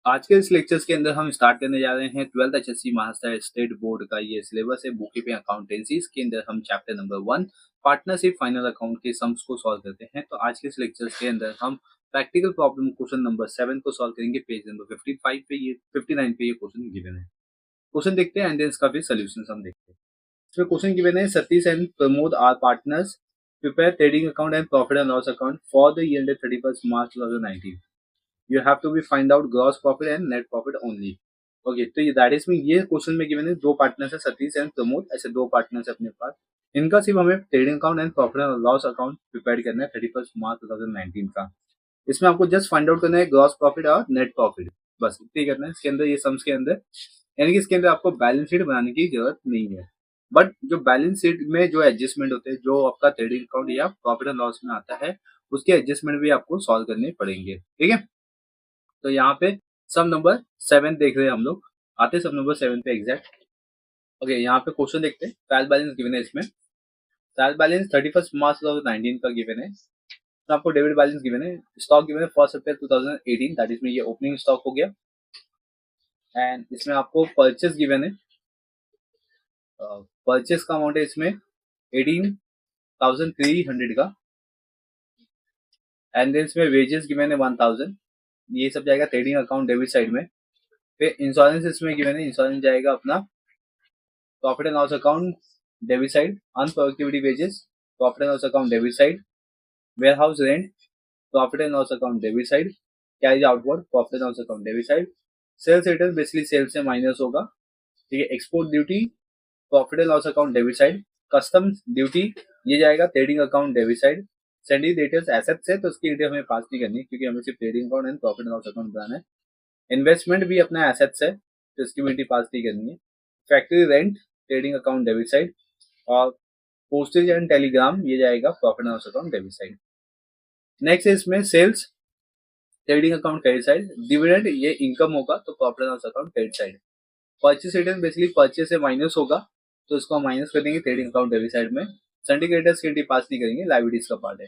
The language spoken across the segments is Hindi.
आज के इस लेक्चर्स के अंदर हम स्टार्ट करने जा रहे हैं 12th HSC Maharashtra state board का ये सिलेबस है बुक कीपिंग अकाउंटेंसी। इसके अंदर हम chapter number 1 partnership final account के सम्स को सॉल्व करते हैं। तो आज के इस लेक्चर्स के अंदर हम प्रैक्टिकल प्रॉब्लम क्वेश्चन नंबर 7 को सॉल्व करेंगे। पेज नंबर 55 पे ये 59 पे ये क्वेश्चन गिवन है। क्वेश्चन देखते हैं एंड देन इसका फिर सोल्यूशन हम देखते हैं। इसमें क्वेश्चन गिवन है Satish and Pramod are partners prepare trading account and profit and loss account for the year 31 March 2019। You have to be find out gross profit and net profit only. Okay तो ये दैट इज में ये क्वेश्चन में गिवन है दो पार्टनर्स है सतीश एंड प्रमोद, ऐसे दो पार्टनर्स है अपने पास। इनका सिर्फ हमें trading account and profit and loss account prepare करना है 31 मार्च 2019 का। इसमें आपको जस्ट फाइंड आउट करना है ग्रॉस प्रॉफिट और नेट प्रॉफिट, बस इतना ही करना है इसके अंदर ये सम्स के अंदर। यानी कि इसके अंदर आपको बैलेंस शीट बनाने की जरूरत नहीं है, बट जो बैलेंस शीट में जो एडजस्टमेंट होते हैं जो आपका ट्रेडिंग अकाउंट या प्रॉफिट एंड लॉस में आता है उसके एडजस्टमेंट भी आपको सॉल्व करने पड़ेंगे। ठीक है, तो यहाँ पे सम नंबर 7 देख रहे हैं हम लोग। आते सम नंबर 7 पे एग्जैक्ट। ओके, यहाँ पे क्वेश्चन देखते हैं। ट्रायल बैलेंस गिवन है इसमें। ट्रायल बैलेंस 31 मार्च 2019 का गिवन है। तो आपको डेबिट बैलेंस गिवन है। स्टॉक गिवन है 1 अप्रैल 2018, दैट इज में ये ओपनिंग स्टॉक हो गया। एंड इसमें आपको परचेस गिवन है। परचेस का अमाउंट है इसमें 18,300 का। एंड देन इसमें वेजेस गिवन है 1000। ये सब जाएगा ट्रेडिंग अकाउंट डेबिट साइड में। फिर इंश्योरेंस इसमें गिवन है। इंश्योरेंस जाएगा अपना profit and loss account debit side. Unproductivity wages profit and loss account debit side. Warehouse rent profit and loss account debit side. Carriage outward profit and loss account debit side. Sales return basically sales से माइनस होगा। ठीक है, export duty profit and loss account debit side. Customs duty ये जाएगा trading account debit side. Sundry details assets है तो उसकी डिटेल हमें पास नहीं करनी क्योंकि हमें सिर्फ trading account and profit and loss account बनाना है। इन्वेस्टमेंट भी अपना एसेट्स है तो इसकी भी पास नहीं करनी है। Factory rent trading account debit side. और पोस्टेज एंड टेलीग्राम ये जाएगा profit and loss account debit side. Next है इसमें sales trading account credit side. Dividend ये इनकम होगा तो profit and loss account credit side. Purchase return basically purchase से माइनस होगा तो इसको हम माइनस कर देंगे ट्रेडिंग अकाउंट डेबिट साइड में। सिंडिकेटर्स की पास नहीं करेंगे, लाइबिलिटीज का पार्ट है।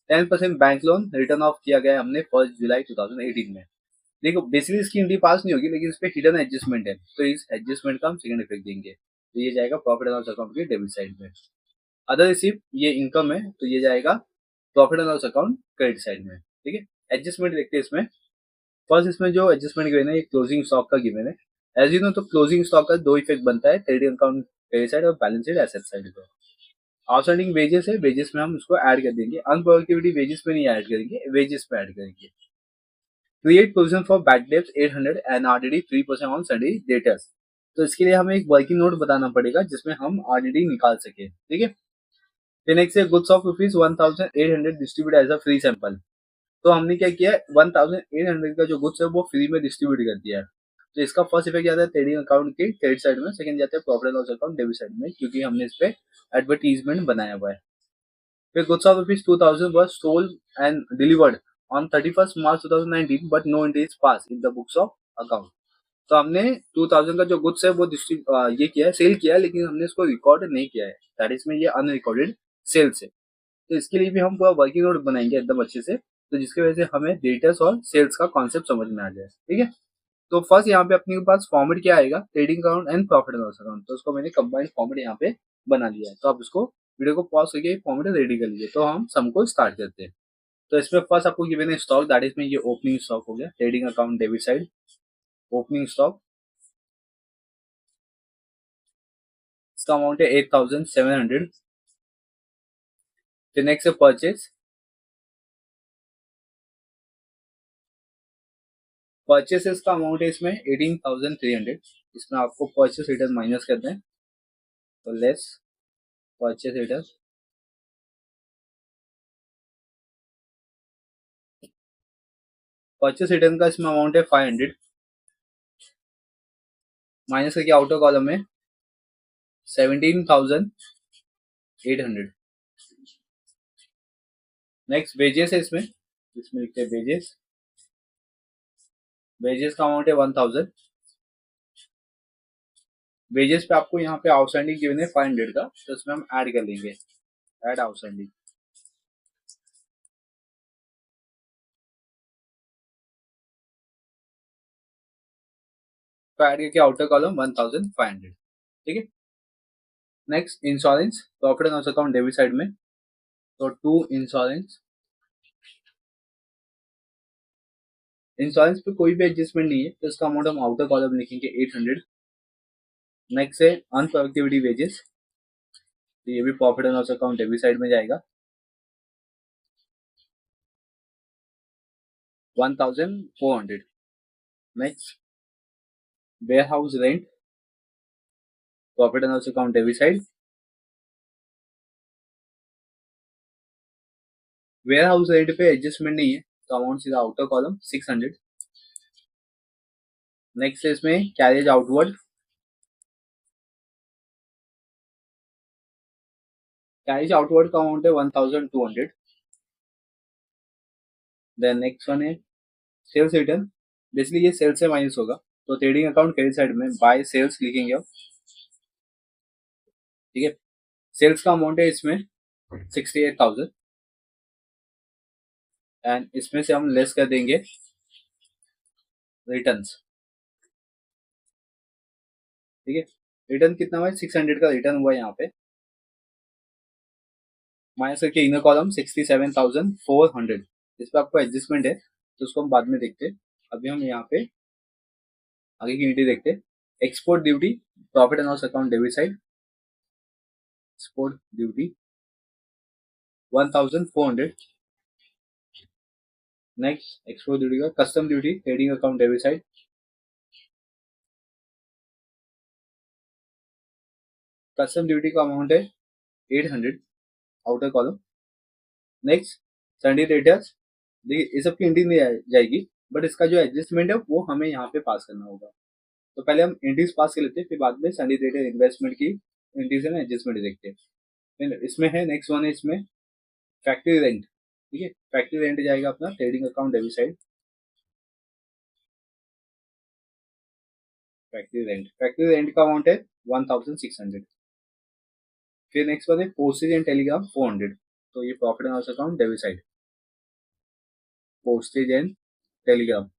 10% बैंक लोन रिटर्न ऑफ किया गया हमने 1 जुलाई 2018 में। देखो बेसिकली इसकी एंट्री पास नहीं होगी लेकिन इस पे हिडन एडजस्टमेंट है तो इस एडजस्टमेंट का हम सेकंड इफेक्ट देंगे तो ये जाएगा प्रॉफिट एंड लॉस अकाउंट के डेबिट साइड में। अदर रिसीव ये इनकम है तो ये जाएगा profit and loss account credit side में। ठीक है, एडजस्टमेंट देखते हैं इसमें। फर्स्ट इसमें जो एडजस्टमेंट गिवन है ये क्लोजिंग स्टॉक का गिवन है। एज यू नो तो क्लोजिंग स्टॉक का दो इफेक्ट बनता है, ट्रेडिंग अकाउंट क्रेडिट साइड और बैलेंस शीट एसेट साइड पे। आउटस्टैंडिंग वेजेस है, वेजेस में हम उसको ऐड कर देंगे। अनप्रोडक्टिविटी वेजेस में नहीं ऐड करेंगे, वेजेस पे ऐड करेंगे। Create provision for bad debts 800 and RDD 3% on सडे डेटर्स। तो इसके लिए हमें एक वर्किंग नोट बताना पड़ेगा जिसमें हम आरडीडी निकाल सके। ठीक है, फिर नेक्स्ट है goods of rupees 1800 distribute as a free sample. तो हमने क्या किया, 1800 का जो गुड्स है वो फ्री में डिस्ट्रीब्यूट कर दिया है। तो इसका फर्स्ट इफेक्ट जाता है ट्रेडिंग अकाउंट के क्रेडिट साइड में, सेकंड जाता है profit and loss account debit side में क्योंकि हमने इस पे एडवर्टीजमेंट बनाया हुआ है। फिर goods of rupees 2000 was sold and delivered on 31st March 2019 but no entry is passed in the books of account। तो हमने 2000 का जो गुड्स है वो ये किया है, सेल किया है, लेकिन हमने इसको रिकॉर्ड नहीं किया है, दैट इज में ये अनरिकॉर्डेड सेल्स है। तो इसके लिए भी हम पूरा वर्किंग नोट बनाएंगे एकदम अच्छे से, तो जिसकी वजह से हमें डेटर्स और सेल्स का कॉन्सेप्ट समझ में आ जाए। ठीक है, तो फर्स्ट यहाँ पे अपने पास फॉर्मेट क्या आएगा, trading account and profit and loss account. तो उसको मैंने कंबाइंड फॉर्मेट यहाँ पे बना लिया है। तो आप उसको वीडियो को पॉज करके फॉर्मेट रेडी कर लीजिए। तो हम सम को स्टार्ट करते हैं। तो इसमें फर्स्ट आपको गिवन है स्टॉक, दैट इज में ये ओपनिंग स्टॉक हो गया, trading account debit side opening stock. इसका अमाउंट है 8700। फिर नेक्स्ट है परचेज। परचेसेस का अमाउंट है इसमें 18,300। इसमें आपको परचेस रिटर्न माइनस करते हैं तो less purchase return. Purchase return का इसमें अमाउंट है 500 माइनस करके आउटर कॉलम में 17,800। नेक्स्ट वेजेस है इसमें, इसमें लिखते हैं वेजेस। वेजेस का अमाउंट है 1000। वेजेस पे आपको यहाँ पे आउटस्टैंडिंग गिवन है 500 का, तो इसमें हम ऐड कर लेंगे, ऐड आउटस्टैंडिंग। तो ऐड करके आउटर कॉलम 1500, ठीक है। Next insurance, profit and loss account debit side में, तो टू इंश्योरेंस, इंश्योरेंस पे कोई भी एडजस्टमेंट नहीं है, तो इसका अमाउंट हम आउटर कॉलम लिखेंगे 800। नेक्स्ट है अनप्रोडक्टिविटी वेजेस, तो ये भी profit and loss account debit side में जाएगा 1400। Next warehouse rent, profit and loss account debit side, warehouse rent पे एडजस्टमेंट नहीं है, तो अमाउंट सीधा आउटर कॉलम 600। नेक्स्ट है इसमें कैरेज आउटवर्ड, कैरेज आउटवर्ड का अमाउंट है 1200। देन नेक्स्ट वन है सेल्स रिटर्न, बेसिकली ये सेल्स से माइनस होगा, तो ट्रेडिंग अकाउंट क्रेडिट साइड में बाय सेल्स लिखेंगे आप, ठीक है। सेल्स का अमाउंट है इसमें 68,000 एंड इसमें से हम लेस कर देंगे रिटर्न्स, ठीक है। रिटर्न कितना हुआ है, 600 का रिटर्न हुआ है यहाँ पे, माइनस करके इनर कॉलम 67,400। इस पर आपको एडजस्टमेंट है, तो उसको हम बाद में देखते हैं। अभी हम यहाँ पे आगे की नीति देखते हैं। Export duty, profit and loss account debit side, export duty 1400। Next export duty का custom duty, trading account debit side, custom duty का अमाउंट है 800 outer column. Next sundry debtors, देखिए ये सब की एंट्री नहीं जाएगी, बट इसका जो एडजस्टमेंट है वो हमें यहाँ पे पास करना होगा। तो पहले हम एंट्रीज पास कर लेते हैं, फिर बाद में सैंडी रेटर इन्वेस्टमेंट की एंट्रीज है ना एडजस्टमेंट देखते हैं। फिर इसमें है नेक्स्ट वन है इसमें फैक्ट्री रेंट, ठीक है। फैक्ट्री रेंट जाएगा अपना trading account debit side, factory rent का अमाउंट है 1600। फिर नेक्स्ट वन है पोस्टेज एंड टेलीग्राम 400, तो ये profit and loss account debit side, postage and Telegram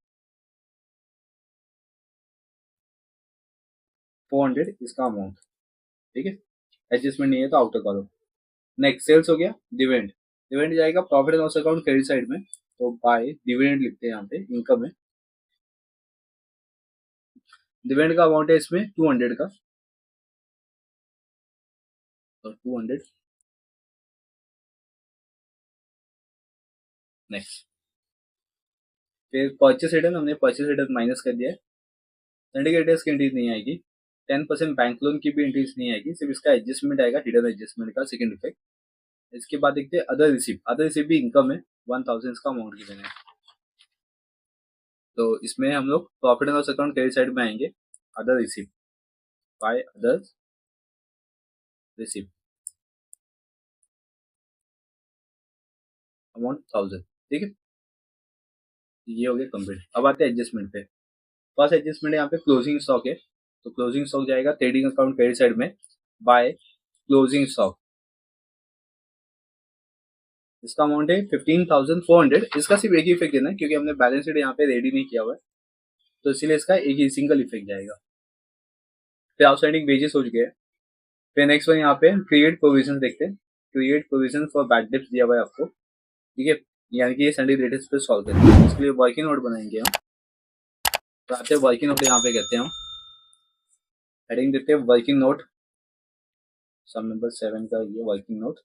400 इसका अमाउंट, ठीक है। एडजस्टमेंट नहीं है तो आउटर करो। नेक्स्ट सेल्स हो गया, डिविडेंड, डिविडेंड जाएगा profit and loss account credit side में, तो बाय डिविडेंड लिखते हैं यहाँ पे, इनकम है। डिविडेंड का अमाउंट है इसमें 200 का, तो 200। नेक्स्ट फिर परचेस रिटर्न, हमने परचेस रिटर्न माइनस कर दिया है। सिंडिकेटर्स की एंट्रीज नहीं आएगी, 10% बैंक लोन की भी एंट्रीज नहीं आएगी, सिर्फ इसका एडजस्टमेंट आएगा, हिडन एडजस्टमेंट का सेकंड इफेक्ट। इसके बाद देखते हैं अदर रिसीव, अदर रिसीव भी इनकम है 1000 का अमाउंट गिवन है, तो इसमें हम लोग profit and loss account credit side में आएंगे, other receive, by other receive amount 1000, ठीक है। ये हो गया कंप्लीट। अब आते हैं एडजस्टमेंट पे। फर्स्ट एडजस्टमेंट यहाँ पे क्लोजिंग स्टॉक है, तो क्लोजिंग स्टॉक जाएगा ट्रेडिंग अकाउंट क्रेडिट साइड में बाय क्लोजिंग स्टॉक, इसका अमाउंट है 15,400। इसका सिर्फ एक ही इफेक्ट देना है क्योंकि हमने बैलेंस शीट यहाँ पे रेडी नहीं किया हुआ है, तो इसीलिए इसका एक ही सिंगल इफेक्ट जाएगा। फिर आउटस्टैंडिंग वेजेस हो चुके हैं। फिर नेक्स्ट वन यहाँ पे क्रिएट प्रोविजन देखते हैं, create provision for bad debts दिया हुआ है आपको, ठीक है। यानी कि ये संडे डेट्स पे सॉल्व करेंगे, इसके लिए वर्किंग नोट बनाएंगे हम। तो आते हैं वर्किंग नोट, यहाँ पे कहते हैं हम हेडिंग देते हैं वर्किंग नोट, सम नंबर 7 का ये वर्किंग नोट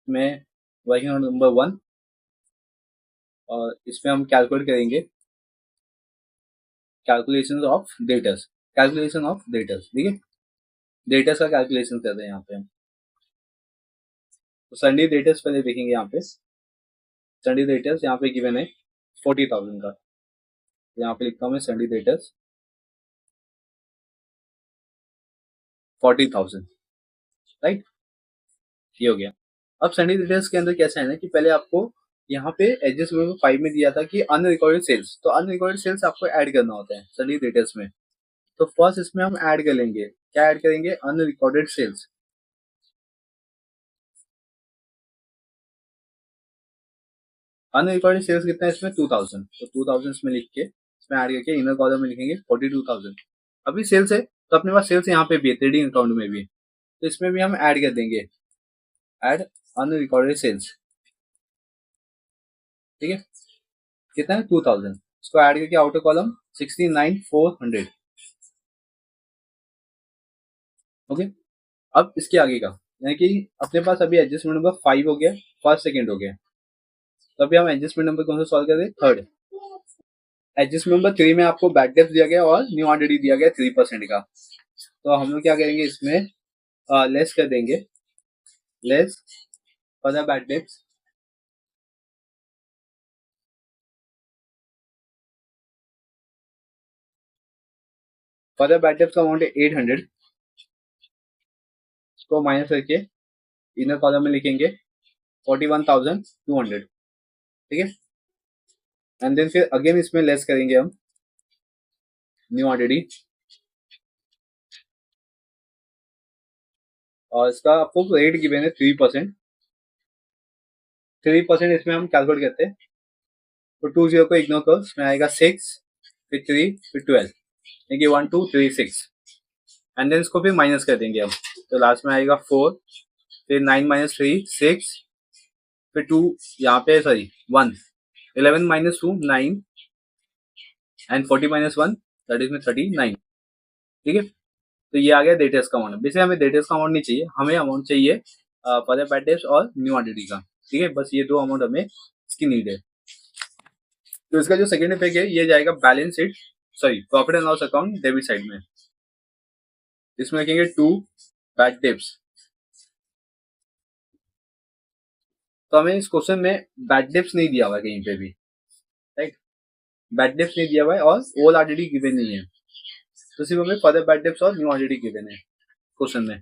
में वर्किंग नोट नंबर 1, और इसमें हम कैलकुलेट करेंगे calculation of debtors, calculation of debtors, ठीक है। डेटर्स का कैलकुलेशन कर रहे हैं यहाँ पे हम। तो संडे डेटर्स पहले देखेंगे यहाँ पे, संडे डेटर्स यहाँ पे गिवन है 40,000 का, तो यहाँ पे लिखता हूँ मैं संडे डेटर्स 40,000, राइट, ये हो गया। अब संडे डिटेल्स के अंदर कैसा है ना कि पहले आपको यहाँ पे एडजस्टमेंट 5 में दिया था कि अनरिकॉर्डेड सेल्स, तो अनरिकॉर्डेड सेल्स आपको ऐड करना होता है संडे डिटेल्स में। तो फर्स्ट इसमें हम ऐड कर लेंगे, क्या ऐड करेंगे, अनरिकॉर्डेड सेल्स। अनरिकॉर्डेड सेल्स कितना है इसमें 2000, तो 2000 इसमें लिख के इसमें ऐड करके इनर कॉलम में लिखेंगे 42,000। अभी सेल्स है तो अपने पास सेल्स यहाँ पे भी है, ट्रेडिंग अकाउंट में भी है, तो इसमें भी हम ऐड कर देंगे ऐड अनरिकॉर्डेड सेल्स। ठीक है, कितना है 2000, इसको ऐड करके आउटर कॉलम 69,400। ओके, अब इसके आगे का यानी कि अपने पास अभी एडजस्टमेंट नंबर 5 हो गया, फर्स्ट सेकंड हो गया, तो अभी हम एडजस्टमेंट नंबर कौन सा सॉल्व कर रहे हैं, थर्ड। एडजस्टमेंट नंबर 3 में आपको बैड डेप्थ दिया गया और न्यू ऑलरेडी दिया गया 3% का, तो हम लोग क्या करेंगे इसमें लेस कर देंगे, less for the bad depth, for the bad depth का अमाउंट है 800, इसको माइनस करके इनर कॉलम में लिखेंगे 41,200। ठीक है, एंड देन फिर अगेन इसमें लेस करेंगे हम न्यू ऑलरेडी, और इसका आपको रेट गिवन है 3%। 3% इसमें हम कैलकुलेट करते हैं, तो 20 को इग्नोर करो, इसमें आएगा 6, फिर 3, फिर 12, यानी कि 1 2 3 6, एंड देन इसको फिर माइनस कर देंगे हम, तो लास्ट में आएगा 4, फिर 9 माइनस 3 6, फिर 2 यहाँ पे sorry 1, 11 minus 2 9, and 40 minus 1 that is में 39। ठीक है, तो ये आ गया डेटर्स का अमाउंट। वैसे हमें डेटर्स का अमाउंट नहीं चाहिए, हमें अमाउंट चाहिए फॉर बैड डेट्स और न्यू ऑडिटी का। ठीक है, बस ये दो अमाउंट हमें इसकी नीड है। तो इसका जो सेकंड इफेक्ट है ये जाएगा balance sheet sorry profit and loss account debit side में, इसमें लिखेंगे 2 बैड डेट्स। तो हमें इस क्वेश्चन में बैड डेट्स नहीं दिया हुआ है कहीं पे भी, राइट, बैड डेट्स नहीं दिया हुआ है और ओल ऑलरेडी गिवन नहीं है, तो सिर्फ हमें फर्दर बैड डेट्स और न्यू ऑलरेडी गिवन है क्वेश्चन में।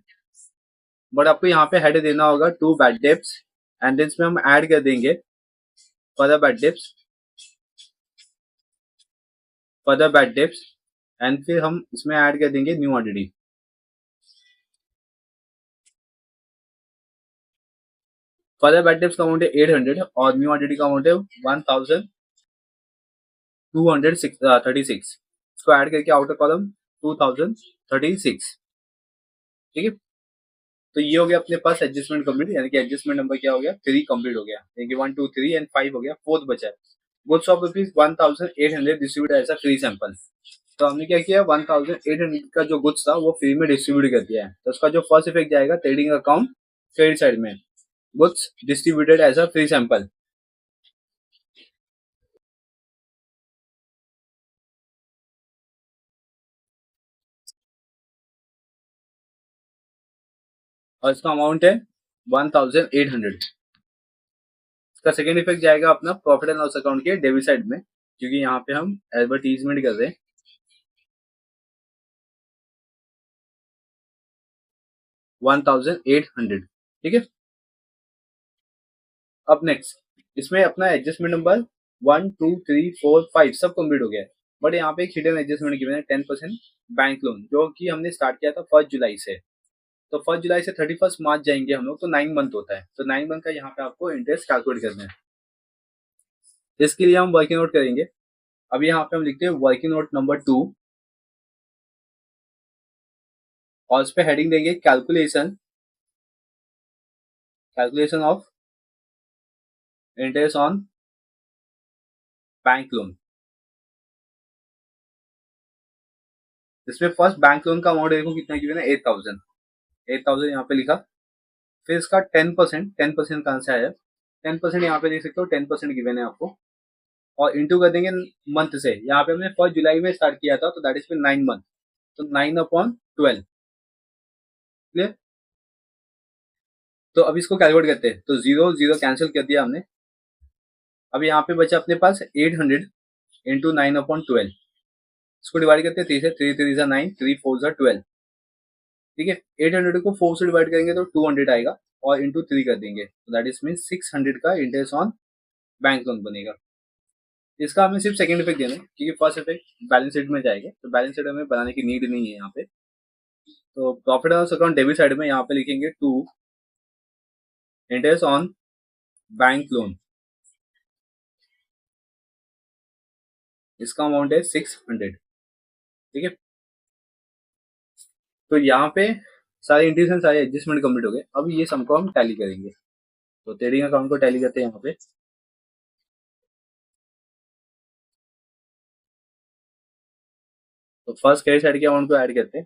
बट आपको यहाँ पे हेड देना होगा 2 बैड डेट्स, एंड देन इसमें हम ऐड कर देंगे further bad debts, further bad debts, and फिर हम इसमें ऐड कर देंगे new already. Further bad debts का अमाउंट है 800 और न्यू ऑलरेडी का अमाउंट है 1236, इसको ऐड करके आउटर कॉलम 2036। ठीक है, तो ये हो गया अपने पास एडजस्टमेंट कंप्लीट, यानी कि एडजस्टमेंट नंबर क्या हो गया 3 कंप्लीट हो गया, यानी कि 1 2 3 एंड 5 हो गया, फोर्थ बचा है goods of rupees 1800 distribute as a free sample. तो हमने क्या किया 1800 का जो गुड्स था वो फ्री में डिस्ट्रीब्यूट कर दिया है, तो उसका जो फर्स्ट इफेक्ट जाएगा ट्रेडिंग अकाउंट क्रेडिट साइड में, goods distributed as a free sample. और इसका अमाउंट है 1800। इसका सेकेंड इफेक्ट जाएगा अपना प्रॉफिट एंड लॉस अकाउंट के डेबिट साइड में, क्योंकि यहाँ पे हम एडवर्टीजमेंट कर रहे हैं 1800। ठीक है, अब नेक्स्ट इसमें अपना एडजस्टमेंट नंबर 1 2 3 4 5 सब कंप्लीट हो गया है, बट यहाँ पे एक हिडन एडजस्टमेंट गिवन है 10% बैंक लोन, जो कि हमने स्टार्ट किया था 1 जुलाई से। तो 1 जुलाई से 31 मार्च जाएंगे हम लोग, तो 9 मंथ होता है, तो 9 मंथ का यहाँ पे आपको इंटरेस्ट कैलकुलेट करना है। इसके लिए हम वर्किंग नोट करेंगे। अभी यहाँ पे हम लिखते हैं वर्किंग नोट नंबर 2, और इस पे हेडिंग देंगे calculation, calculation of interest on bank loan. इसमें फर्स्ट बैंक लोन का अमाउंट देखो कितना गिवन है 8000, 8000 यहाँ पे लिखा, फिर इसका 10%, 10% कहाँ से आया 10% यहाँ पे देख सकते हो 10% गिवन है आपको, और इंटू कर देंगे मंथ से, यहाँ पे हमने 1 जुलाई में स्टार्ट किया था, तो दैट इज 9 मंथ, तो 9/12। क्लियर, तो अब इसको कैलकुलेट करते हैं, तो 0 0 कैंसिल कर दिया हमने। अब यहाँ पे बचा अपने पास 800 इंटू 9/12, इसको डिवाइड करते हैं 3 से, 3 3 9, 3 4 12। ठीक है, 800 को 4 से डिवाइड करेंगे तो 200 आएगा, और इंटू 3 कर देंगे, तो दैट इज मीन 600 का इंटरेस्ट ऑन बैंक लोन बनेगा। इसका हमें सिर्फ सेकंड इफेक्ट देना है, क्योंकि फर्स्ट इफेक्ट बैलेंस शीट में जाएगा, तो बैलेंस शीट हमें बनाने की नीड नहीं है यहाँ पे। तो profit and loss account debit side में यहाँ पे लिखेंगे 2 इंटरेस्ट ऑन बैंक लोन। इसका अमाउंट है 600। ठीक है, तो यहाँ पे सारे इंटीग्रेशन सारे एडजस्टमेंट कंप्लीट हो गए। अब ये सम को हम टैली करेंगे, तो ट्रेडिंग अकाउंट को टैली करते हैं यहाँ पे। तो फर्स्ट क्रेडिट साइड के अमाउंट को ऐड करते हैं।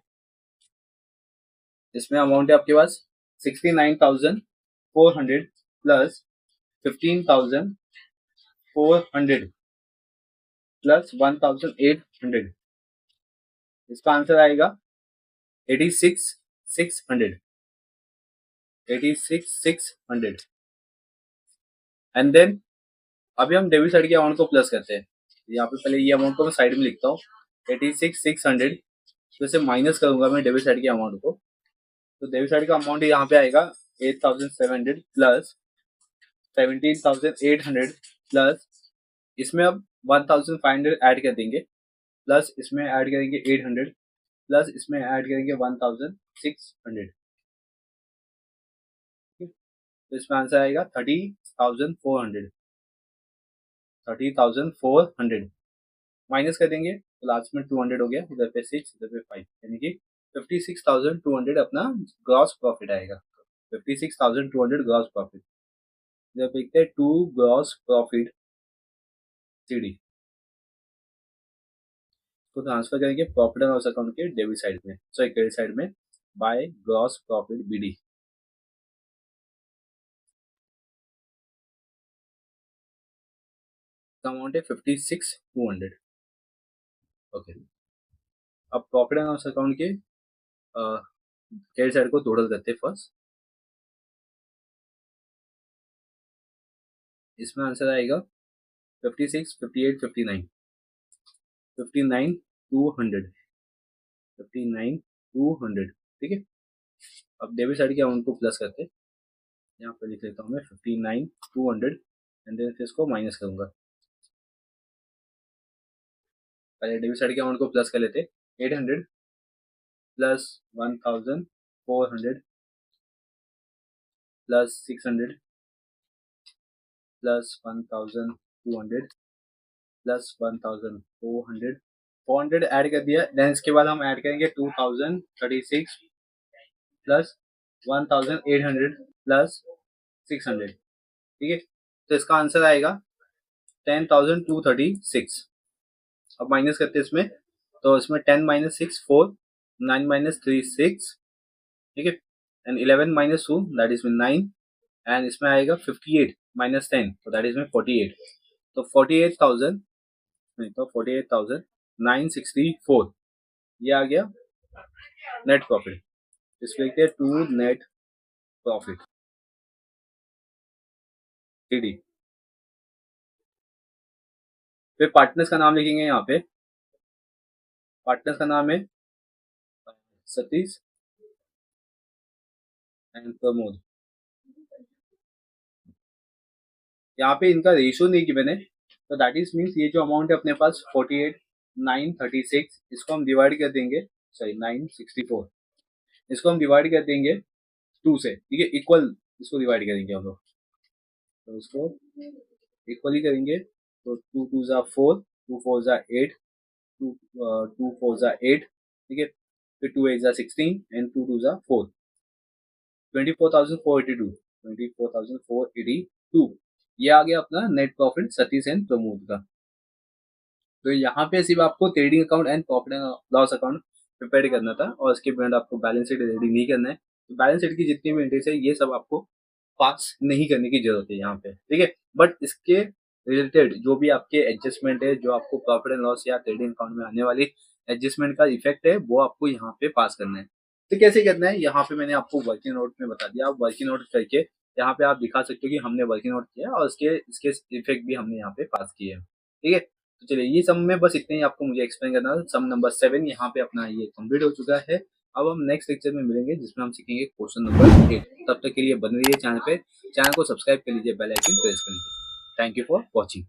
इसमें अमाउंट है आपके पास 69,400 प्लस 15,400 प्लस 1,800। इसका आंसर आएगा 86,600। 86,600। एंड देन अभी हम डेबिट साइड के अमाउंट को प्लस करते हैं। यहाँ पे पहले ये अमाउंट को मैं साइड में लिखता हूँ, 86,600, तो इसे माइनस करूंगा मैं डेबिट साइड के अमाउंट को। तो डेबिट साइड का अमाउंट यहाँ पे आएगा 8,700 प्लस 17,800 प्लस इसमें अब 1,500 ऐड कर देंगे, प्लस इसमें ऐड करेंगे 800, प्लस इसमें ऐड करेंगे 1,600। तो इसमें आंसर आएगा 30,400। 30,400 माइनस कर देंगे तो लास्ट में 200 हो गया, इधर पे 6, इधर पे 5, यानी कि 56,200 अपना ग्रॉस प्रॉफिट आएगा। 56,200 ग्रॉस प्रॉफिट। इधर पे लिखते हैं टू ग्रॉस प्रॉफिट सीडी को ट्रांसफर करेंगे प्रॉफिट एंड लॉस अकाउंट के डेबिट साइड में, सॉरी क्रेडिट साइड में, by gross profit B D. Amount है 56,200। ओके, अब प्रॉफिट एंड लॉस अकाउंट के क्रेडिट साइड को टोटल करते हैं फर्स्ट। इसमें आंसर आएगा 56, 58, 59, 59,200, 59,200। ठीक है, अब डेबिट साइड के अमाउंट को प्लस करते हैं। यहाँ पर लिख लेता हूँ मैं 59,200 एंड देन फिर इसको माइनस करूंगा। पहले डेबिट साइड के अमाउंट को प्लस कर लेते, 800 plus 1,400 plus 600 plus 1,200 plus 1,400, 400 add कर दिया। देन इसके बाद हम ऐड करेंगे 2,036 प्लस 1,800 प्लस 600। ठीक है, तो इसका आंसर आएगा 10,236। अब माइनस करते हैं इसमें, तो इसमें 10 माइनस 6 4, 9 माइनस 3 6, ठीक है, and 11 minus 2 that is 9, and इसमें आएगा 58 माइनस 10, तो दैट इज में 48। तो 48,000 नहीं, तो 48,964 ये आ गया नेट प्रॉफिट। इसको लिखते हैं टू नेट प्रॉफिट टीडी। फिर पार्टनर्स का नाम लिखेंगे। यहाँ पे पार्टनर्स का नाम है सतीश एंड प्रमोद। यहाँ पे इनका रेशियो नहीं कि मैंने, तो दैट इज मीन्स ये जो अमाउंट है अपने पास 48,936, इसको हम डिवाइड कर देंगे, सॉरी 964, इसको हम डिवाइड कर देंगे 2 से। ठीक है, इक्वल इसको डिवाइड करेंगे हम लोग, तो इसको इक्वली करेंगे। तो 2 2 जा 4, 2 4 जा 8, 2 4 जा 8, ठीक है, फिर 2 8 जा 16 एंड 2 2 जा 4, 24,482, 24,482 ये आ गया अपना net profit Satish and Pramod का। तो यहाँ पे सिर्फ आपको trading account and profit and loss account prepare करना था, और इसके बाद आपको बैलेंस शीट रेडी नहीं करना है। तो बैलेंस शीट की जितनी भी एंट्रीज है ये सब आपको पास नहीं करने की जरूरत है यहाँ पे। ठीक है, बट इसके रिलेटेड जो भी आपके एडजस्टमेंट है, जो आपको प्रॉफिट एंड लॉस या ट्रेडिंग अकाउंट में आने वाली एडजस्टमेंट का इफेक्ट है, वो आपको यहाँ पे पास करना है। तो कैसे करना है, यहाँ पे मैंने आपको वर्किंग नोट में बता दिया। आप वर्किंग नोट करके यहाँ पे आप दिखा सकते हो कि हमने वर्किंग नोट किया और इसके इफेक्ट भी हमने यहाँ पे पास किए हैं। ठीक है, तो चलिए ये सम में बस इतने ही आपको मुझे एक्सप्लेन करना था। सम नंबर 7 यहाँ पे अपना ये कंप्लीट हो चुका है। अब हम नेक्स्ट लेक्चर में मिलेंगे जिसमें हम सीखेंगे क्वेश्चन नंबर 8। तब तक के लिए बने रहिए चैनल पे, चैनल को सब्सक्राइब कर लीजिए, बेल आइकन प्रेस कर लीजिए। Thank you for watching.